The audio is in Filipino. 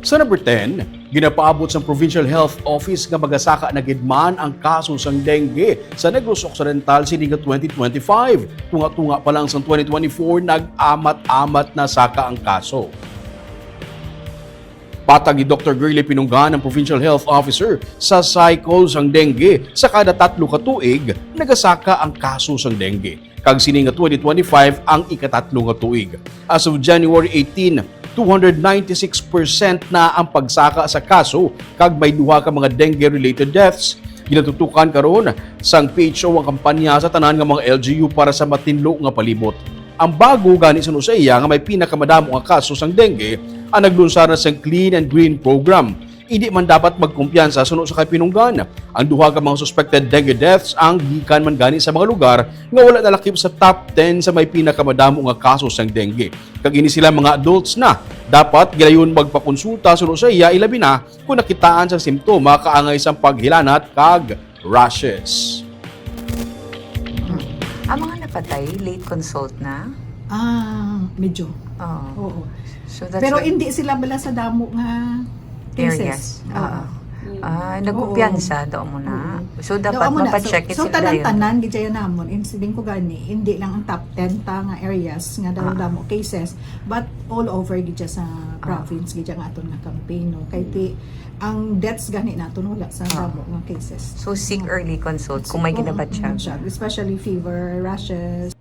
Sa number 10, ginapaabot sa Provincial Health Office nga magasaka na gidman ang kaso sang dengue sa Negros Occidental sini nga 2025. Tunga-tunga pa lang sa 2024 nag-amat-amat na saka ang kaso. Patag ni Dr. Girly Pinunggan, ang Provincial Health Officer, sa cycle sang dengue sa kada 3 ka tuig nagasaka ang kaso sang dengue. Kag sini nga 2025 ang ikatatlo nga tuig. As of January 18, 296% na ang pagsaka sa kaso kag may duha ka mga dengue-related deaths. Ginatutukan karon sang PHO ang kampanya sa tanan nga mga LGU para sa matinlo nga palibot. Ang bago gani sa iya nga may pinakamadamo nga kaso sang dengue ang naglunsad na sang Clean and Green Program. Hindi man dapat magkumpiyansa suno sa kay Pinunggan. Ang duha ka mga suspected dengue deaths ang gikan man gani sa mga lugar nga wala nalakip sa top 10 sa may pinakamadamo nga kaso sang dengue. Kag ini sila mga adults na dapat gilayon magpakonsulta suno sa iya ilabi na kung nakitaan sa simptoma kaangay sa paghilanat kag rashes. Ang mga napatay, late consult na? Medyo. Oo. Oo. So that's Pero why- hindi sila bala sa damo nga areas. cases. Oo. Nagkumpiyansa daw mo na. So dapat Daw mo na. mapacheck So sila yun. tanan-tanan gidya namon insidin ko gani hindi lang ang top 10 ta nga areas nga daw damo cases but all over gidya sa province gidya nga aton nga campaign no kay ti ang deaths gani naton wala sa damo nga cases. So seek early consult kung may ginabat siya. Especially fever, rashes,